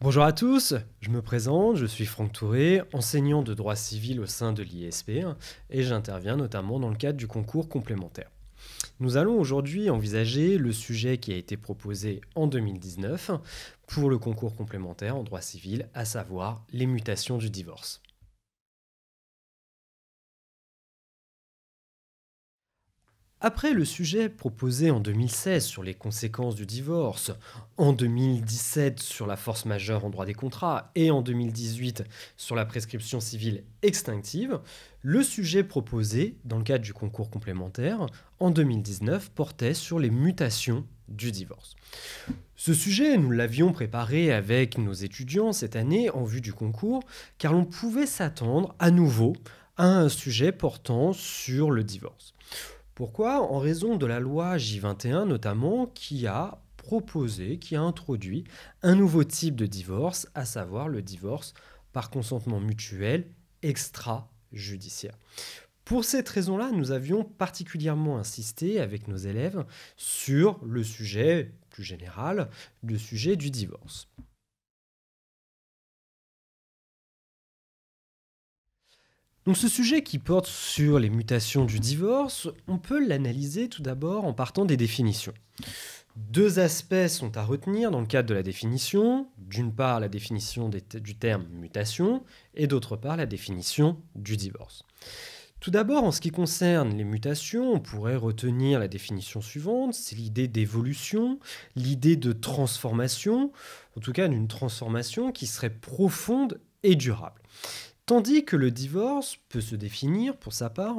Bonjour à tous, je me présente, je suis Franck Touré, enseignant de droit civil au sein de l'ISP et j'interviens notamment dans le cadre du concours complémentaire. Nous allons aujourd'hui envisager le sujet qui a été proposé en 2019 pour le concours complémentaire en droit civil, à savoir les mutations du divorce. Après le sujet proposé en 2016 sur les conséquences du divorce, en 2017 sur la force majeure en droit des contrats et en 2018 sur la prescription civile extinctive, le sujet proposé dans le cadre du concours complémentaire en 2019 portait sur les mutations du divorce. Ce sujet, nous l'avions préparé avec nos étudiants cette année en vue du concours, car l'on pouvait s'attendre à nouveau à un sujet portant sur le divorce. Pourquoi? En raison de la loi J21 notamment, qui a proposé, qui a introduit un nouveau type de divorce, à savoir le divorce par consentement mutuel extrajudiciaire. Pour cette raison-là, nous avions particulièrement insisté avec nos élèves sur le sujet plus général, le sujet du divorce. Donc ce sujet qui porte sur les mutations du divorce, on peut l'analyser tout d'abord en partant des définitions. Deux aspects sont à retenir dans le cadre de la définition. D'une part, la définition du terme mutation et d'autre part, la définition du divorce. Tout d'abord, en ce qui concerne les mutations, on pourrait retenir la définition suivante, c'est l'idée d'évolution, l'idée de transformation, en tout cas d'une transformation qui serait profonde et durable. Tandis que le divorce peut se définir, pour sa part,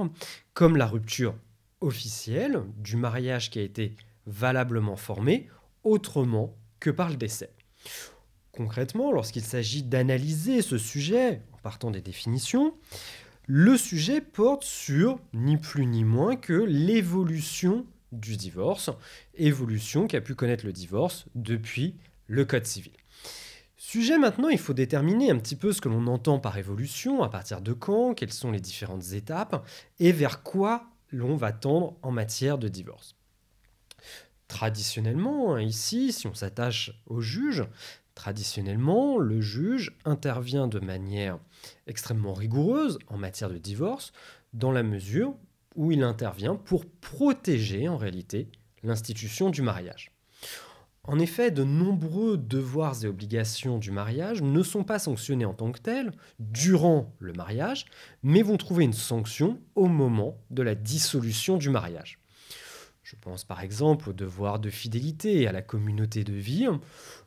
comme la rupture officielle du mariage qui a été valablement formé, autrement que par le décès. Concrètement, lorsqu'il s'agit d'analyser ce sujet, en partant des définitions, le sujet porte sur ni plus ni moins que l'évolution du divorce, évolution qu'a pu connaître le divorce depuis le Code civil. Sujet maintenant, il faut déterminer un petit peu ce que l'on entend par évolution, à partir de quand, quelles sont les différentes étapes, et vers quoi l'on va tendre en matière de divorce. Traditionnellement, ici, si on s'attache au juge, traditionnellement, le juge intervient de manière extrêmement rigoureuse en matière de divorce, dans la mesure où il intervient pour protéger en réalité l'institution du mariage. En effet, de nombreux devoirs et obligations du mariage ne sont pas sanctionnés en tant que tels durant le mariage, mais vont trouver une sanction au moment de la dissolution du mariage. Je pense par exemple au devoir de fidélité et à la communauté de vie.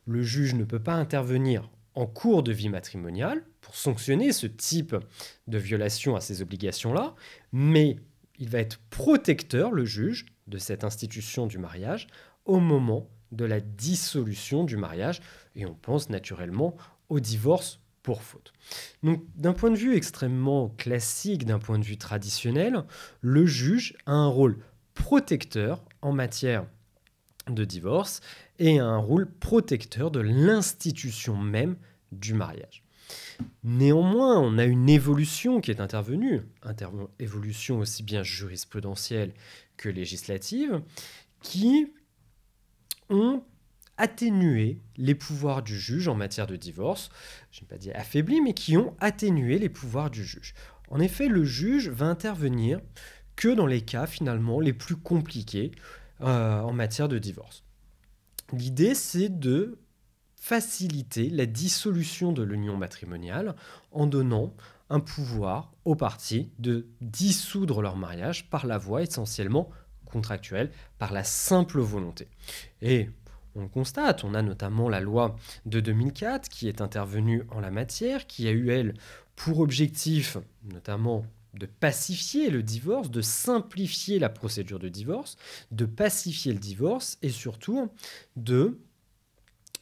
Le juge ne peut pas intervenir en cours de vie matrimoniale pour sanctionner ce type de violation à ces obligations-là, mais il va être protecteur, le juge, de cette institution du mariage au moment de la dissolution du mariage, et on pense naturellement au divorce pour faute. Donc, d'un point de vue extrêmement classique, d'un point de vue traditionnel, le juge a un rôle protecteur en matière de divorce et a un rôle protecteur de l'institution même du mariage. Néanmoins, on a une évolution qui est intervenue, évolution aussi bien jurisprudentielle que législative, qui ont atténué les pouvoirs du juge en matière de divorce, je n'ai pas dit affaibli, mais qui ont atténué les pouvoirs du juge. En effet, le juge va intervenir que dans les cas finalement les plus compliqués en matière de divorce. L'idée, c'est de faciliter la dissolution de l'union matrimoniale en donnant un pouvoir aux parties de dissoudre leur mariage par la voie essentiellement contractuelle, par la simple volonté. Et on le constate, on a notamment la loi de 2004 qui est intervenue en la matière, qui a eu, elle, pour objectif notamment de pacifier le divorce, de simplifier la procédure de divorce, de pacifier le divorce et surtout de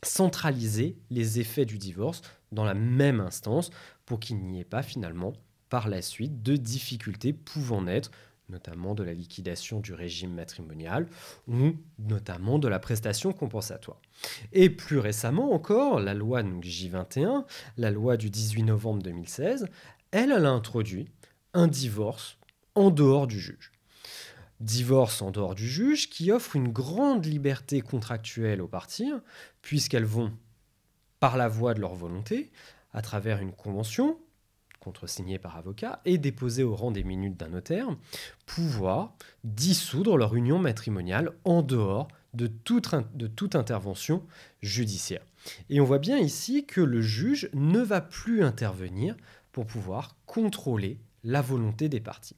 centraliser les effets du divorce dans la même instance pour qu'il n'y ait pas finalement par la suite de difficultés pouvant naître, notamment de la liquidation du régime matrimonial ou notamment de la prestation compensatoire. Et plus récemment encore, la loi J21, la loi du 18 novembre 2016, elle a introduit un divorce en dehors du juge. Divorce en dehors du juge qui offre une grande liberté contractuelle aux parties, puisqu'elles vont par la voie de leur volonté, à travers une convention, contresignée par avocat, et déposée au rang des minutes d'un notaire, pouvoir dissoudre leur union matrimoniale en dehors de toute intervention judiciaire. Et on voit bien ici que le juge ne va plus intervenir pour pouvoir contrôler la volonté des parties.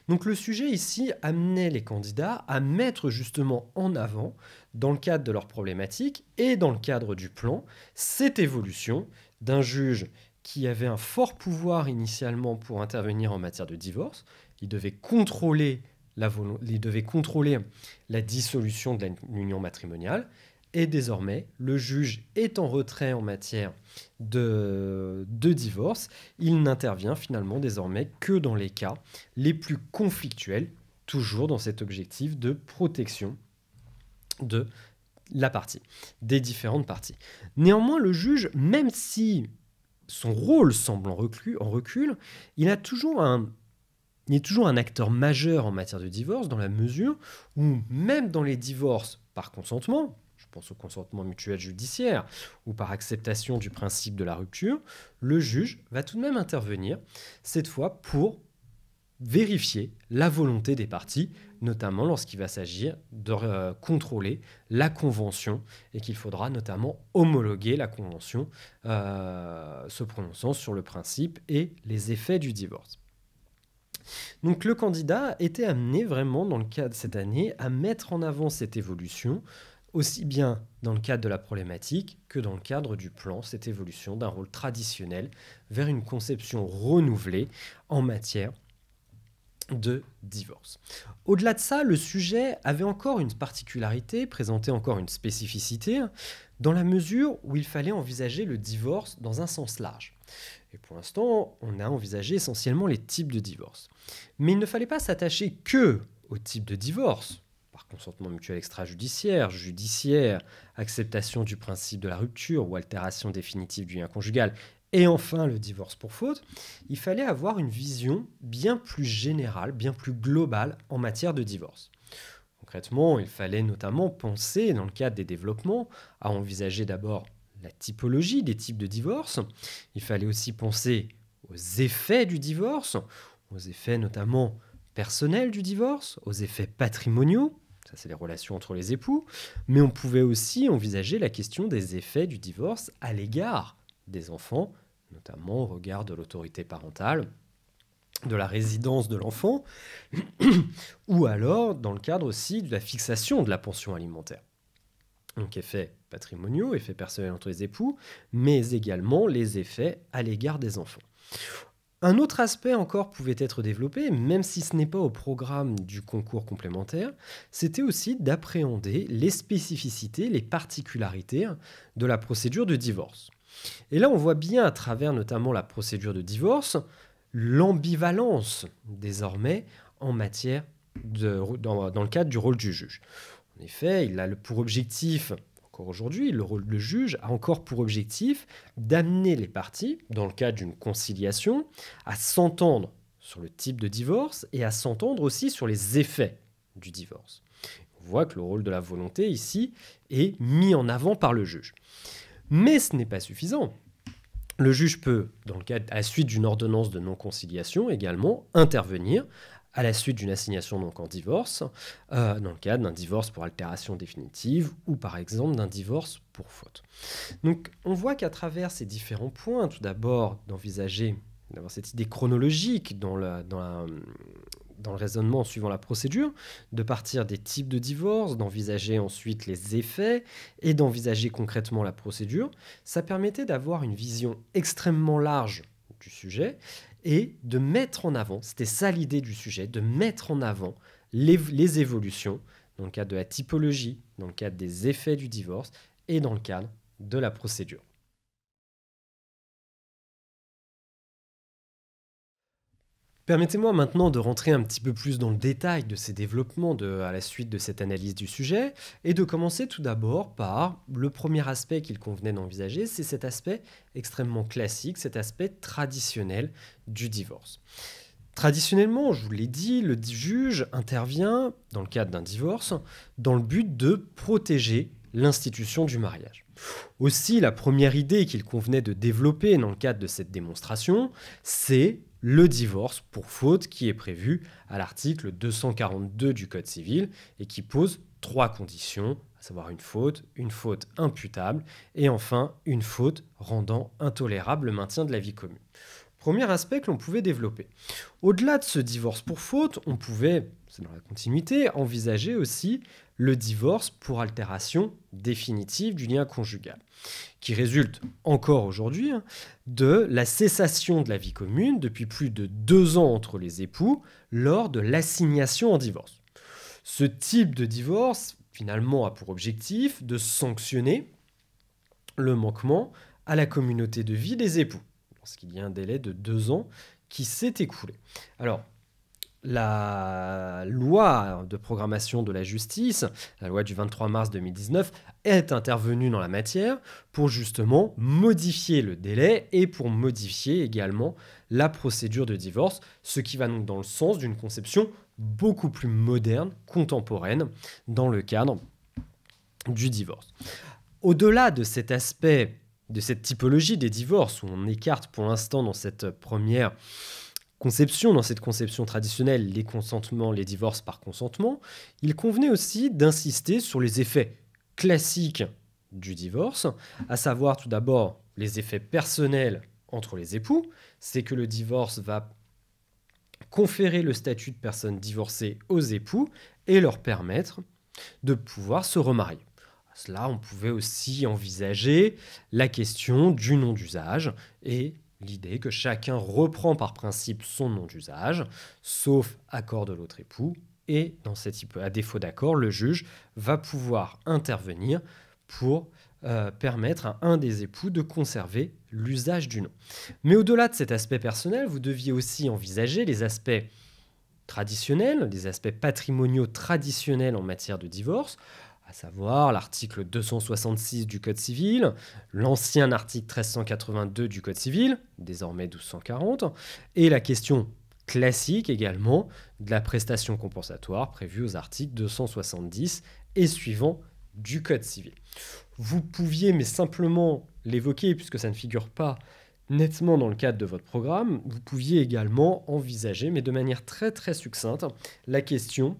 Donc le sujet ici amenait les candidats à mettre justement en avant, dans le cadre de leur problématique et dans le cadre du plan, cette évolution d'un juge qui avait un fort pouvoir initialement pour intervenir en matière de divorce. Il devait contrôler la dissolution de l'union matrimoniale. Et désormais, le juge est en retrait en matière de divorce. Il n'intervient finalement désormais que dans les cas les plus conflictuels, toujours dans cet objectif de protection de la partie, des différentes parties. Néanmoins, le juge, même si son rôle semble en recul, il est toujours un acteur majeur en matière de divorce, dans la mesure où même dans les divorces par consentement, je pense au consentement mutuel judiciaire, ou par acceptation du principe de la rupture, le juge va tout de même intervenir, cette fois pour vérifier la volonté des parties, notamment lorsqu'il va s'agir de contrôler la convention et qu'il faudra notamment homologuer la convention se prononçant sur le principe et les effets du divorce. Donc le candidat était amené vraiment dans le cadre de cette année à mettre en avant cette évolution, aussi bien dans le cadre de la problématique que dans le cadre du plan, cette évolution d'un rôle traditionnel vers une conception renouvelée en matière de divorce. Au-delà de ça, le sujet avait encore une particularité, présentait encore une spécificité, dans la mesure où il fallait envisager le divorce dans un sens large. Et pour l'instant, on a envisagé essentiellement les types de divorce. Mais il ne fallait pas s'attacher que au type de divorce, par consentement mutuel extrajudiciaire, judiciaire, acceptation du principe de la rupture ou altération définitive du lien conjugal, et enfin le divorce pour faute. Il fallait avoir une vision bien plus générale, bien plus globale en matière de divorce. Concrètement, il fallait notamment penser, dans le cadre des développements, à envisager d'abord la typologie des types de divorce. Il fallait aussi penser aux effets du divorce, aux effets notamment personnels du divorce, aux effets patrimoniaux, ça c'est les relations entre les époux, mais on pouvait aussi envisager la question des effets du divorce à l'égard des enfants, notamment au regard de l'autorité parentale, de la résidence de l'enfant, ou alors dans le cadre aussi de la fixation de la pension alimentaire. Donc effets patrimoniaux, effets personnels entre les époux, mais également les effets à l'égard des enfants. Un autre aspect encore pouvait être développé, même si ce n'est pas au programme du concours complémentaire, c'était aussi d'appréhender les spécificités, les particularités de la procédure de divorce. Et là, on voit bien à travers notamment la procédure de divorce, l'ambivalence désormais en matière dans le cadre du rôle du juge. En effet, il a pour objectif, encore aujourd'hui, le juge a encore pour objectif d'amener les parties, dans le cadre d'une conciliation, à s'entendre sur le type de divorce et à s'entendre aussi sur les effets du divorce. On voit que le rôle de la volonté ici est mis en avant par le juge. Mais ce n'est pas suffisant. Le juge peut, à la suite d'une ordonnance de non-conciliation, également intervenir à la suite d'une assignation donc en divorce, dans le cadre d'un divorce pour altération définitive ou par exemple d'un divorce pour faute. Donc on voit qu'à travers ces différents points, tout d'abord d'avoir cette idée chronologique dans le raisonnement suivant la procédure, de partir des types de divorce, d'envisager ensuite les effets et d'envisager concrètement la procédure, ça permettait d'avoir une vision extrêmement large du sujet et de mettre en avant, c'était ça l'idée du sujet, de mettre en avant les évolutions dans le cadre de la typologie, dans le cadre des effets du divorce et dans le cadre de la procédure. Permettez-moi maintenant de rentrer un petit peu plus dans le détail de ces développements à la suite de cette analyse du sujet et de commencer tout d'abord par le premier aspect qu'il convenait d'envisager, c'est cet aspect extrêmement classique, cet aspect traditionnel du divorce. Traditionnellement, je vous l'ai dit, le juge intervient dans le cadre d'un divorce dans le but de protéger l'institution du mariage. Aussi, la première idée qu'il convenait de développer dans le cadre de cette démonstration, c'est le divorce pour faute qui est prévu à l'article 242 du Code civil et qui pose 3 conditions, à savoir une faute imputable et enfin une faute rendant intolérable le maintien de la vie commune. Premier aspect que l'on pouvait développer. Au-delà de ce divorce pour faute, on pouvait, c'est dans la continuité, envisager aussi le divorce pour altération définitive du lien conjugal, qui résulte encore aujourd'hui de la cessation de la vie commune depuis plus de 2 ans entre les époux lors de l'assignation en divorce. Ce type de divorce, finalement, a pour objectif de sanctionner le manquement à la communauté de vie des époux, parce qu'il y a un délai de 2 ans qui s'est écoulé. Alors, la loi de programmation de la justice, la loi du 23 mars 2019, est intervenue dans la matière pour justement modifier le délai et pour modifier également la procédure de divorce, ce qui va donc dans le sens d'une conception beaucoup plus moderne, contemporaine, dans le cadre du divorce. Au-delà de cet aspect, de cette typologie des divorces, où on écarte pour l'instant dans cette première conception, dans cette conception traditionnelle, les consentements, les divorces par consentement, il convenait aussi d'insister sur les effets classiques du divorce, à savoir tout d'abord les effets personnels entre les époux, c'est que le divorce va conférer le statut de personne divorcée aux époux et leur permettre de pouvoir se remarier. À cela, on pouvait aussi envisager la question du nom d'usage et l'idée que chacun reprend par principe son nom d'usage, sauf accord de l'autre époux, et à défaut d'accord, le juge va pouvoir intervenir pour permettre à un des époux de conserver l'usage du nom. Mais au-delà de cet aspect personnel, vous deviez aussi envisager les aspects traditionnels, des aspects patrimoniaux traditionnels en matière de divorce, à savoir l'article 266 du Code civil, l'ancien article 1382 du Code civil, désormais 1240, et la question classique également de la prestation compensatoire prévue aux articles 270 et suivants du Code civil. Vous pouviez, mais simplement l'évoquer, puisque ça ne figure pas nettement dans le cadre de votre programme, vous pouviez également envisager, mais de manière très très succincte, la question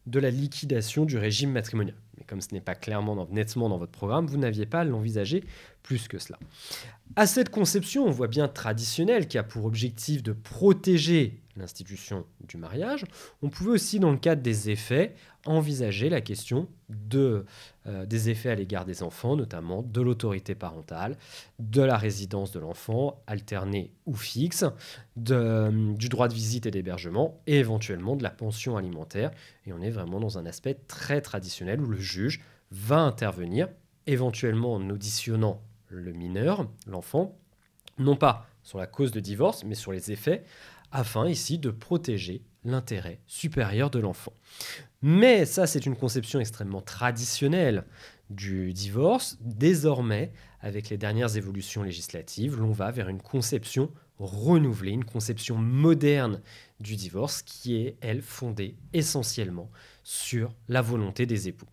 de la liquidation du régime matrimonial. Mais comme ce n'est pas clairement nettement dans votre programme, vous n'aviez pas à l'envisager plus que cela. À cette conception, on voit bien traditionnelle, qui a pour objectif de protéger l'institution du mariage, on pouvait aussi, dans le cadre des effets, envisager la question des effets à l'égard des enfants, notamment de l'autorité parentale, de la résidence de l'enfant, alternée ou fixe, du droit de visite et d'hébergement, et éventuellement de la pension alimentaire. Et on est vraiment dans un aspect très traditionnel où le juge va intervenir, éventuellement en auditionnant le mineur, l'enfant, non pas sur la cause de divorce, mais sur les effets, afin ici de protéger l'intérêt supérieur de l'enfant. Mais ça, c'est une conception extrêmement traditionnelle du divorce. Désormais, avec les dernières évolutions législatives, l'on va vers une conception renouvelée, une conception moderne du divorce qui est, elle, fondée essentiellement sur la volonté des époux.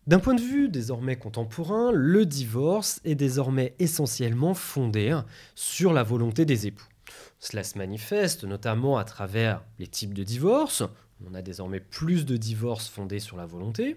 D'un point de vue désormais contemporain, le divorce est désormais essentiellement fondé sur la volonté des époux. Cela se manifeste notamment à travers les types de divorce. On a désormais plus de divorces fondés sur la volonté.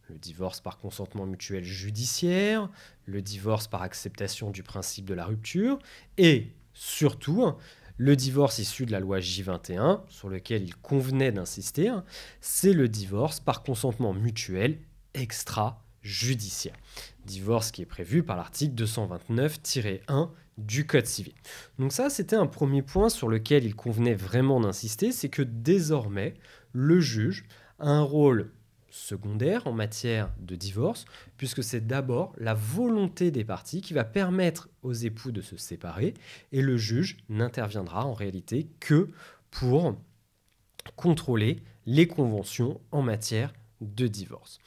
Le divorce par consentement mutuel judiciaire, le divorce par acceptation du principe de la rupture et surtout le divorce issu de la loi J21, sur lequel il convenait d'insister, c'est le divorce par consentement mutuel extrajudiciaire. Divorce qui est prévu par l'article 229-1 du Code civil. Donc ça, c'était un premier point sur lequel il convenait vraiment d'insister, c'est que désormais, le juge a un rôle secondaire en matière de divorce, puisque c'est d'abord la volonté des parties qui va permettre aux époux de se séparer, et le juge n'interviendra en réalité que pour contrôler les conventions en matière de divorce.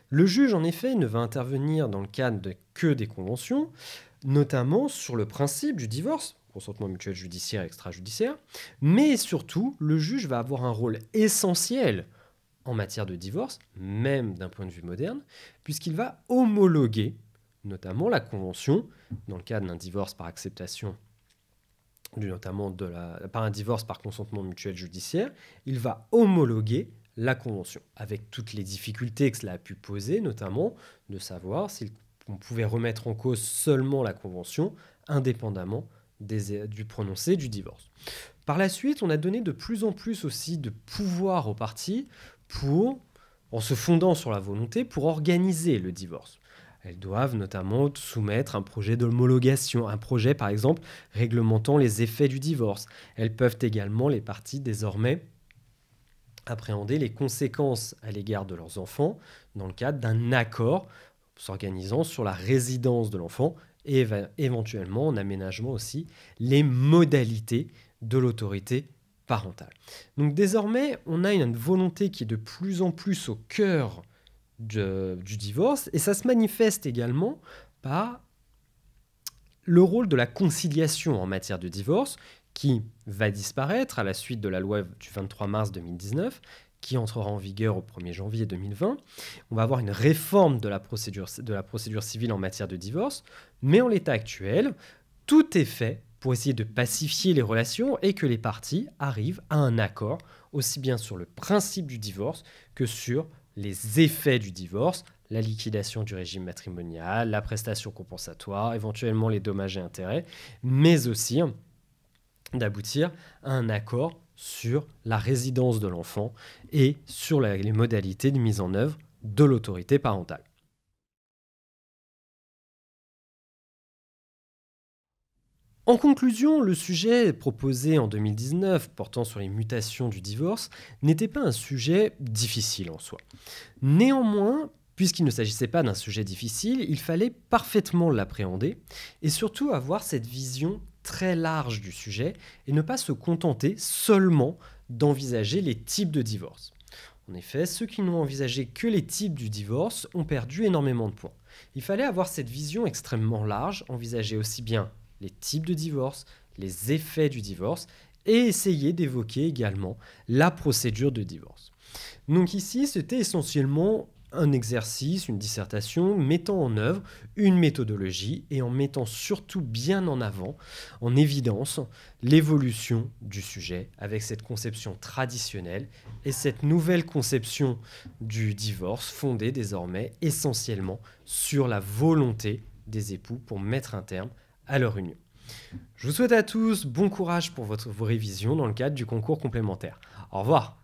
Le juge, en effet, ne va intervenir dans le cadre que des conventions, notamment sur le principe du divorce, consentement mutuel judiciaire et extrajudiciaire, mais surtout, le juge va avoir un rôle essentiel en matière de divorce, même d'un point de vue moderne, puisqu'il va homologuer notamment la convention, dans le cadre d'un divorce par acceptation, notamment par un divorce par consentement mutuel judiciaire, il va homologuer la convention, avec toutes les difficultés que cela a pu poser, notamment de savoir si on pouvait remettre en cause seulement la convention, indépendamment du prononcé du divorce. Par la suite, on a donné de plus en plus aussi de pouvoir aux parties en se fondant sur la volonté, pour organiser le divorce. Elles doivent notamment soumettre un projet d'homologation, un projet par exemple réglementant les effets du divorce. Elles peuvent également, les parties désormais, appréhender les conséquences à l'égard de leurs enfants dans le cadre d'un accord s'organisant sur la résidence de l'enfant et éventuellement en aménagement aussi les modalités de l'autorité parentale. Donc désormais, on a une volonté qui est de plus en plus au cœur du divorce, et ça se manifeste également par le rôle de la conciliation en matière de divorce, qui va disparaître à la suite de la loi du 23 mars 2019, qui entrera en vigueur au 1er janvier 2020. On va avoir une réforme de la procédure civile en matière de divorce, mais en l'état actuel, tout est fait pour essayer de pacifier les relations et que les parties arrivent à un accord, aussi bien sur le principe du divorce que sur les effets du divorce, la liquidation du régime matrimonial, la prestation compensatoire, éventuellement les dommages et intérêts, mais aussi d'aboutir à un accord sur la résidence de l'enfant et sur les modalités de mise en œuvre de l'autorité parentale. En conclusion, le sujet proposé en 2019 portant sur les mutations du divorce n'était pas un sujet difficile en soi. Néanmoins, puisqu'il ne s'agissait pas d'un sujet difficile, il fallait parfaitement l'appréhender et surtout avoir cette vision très large du sujet et ne pas se contenter seulement d'envisager les types de divorce. En effet, ceux qui n'ont envisagé que les types du divorce ont perdu énormément de points. Il fallait avoir cette vision extrêmement large, envisager aussi bien les types de divorce, les effets du divorce, et essayer d'évoquer également la procédure de divorce. Donc ici, c'était essentiellement un exercice, une dissertation mettant en œuvre une méthodologie et en mettant surtout bien en avant, en évidence, l'évolution du sujet avec cette conception traditionnelle et cette nouvelle conception du divorce fondée désormais essentiellement sur la volonté des époux pour mettre un terme à leur union. Je vous souhaite à tous bon courage pour vos révisions dans le cadre du concours complémentaire. Au revoir.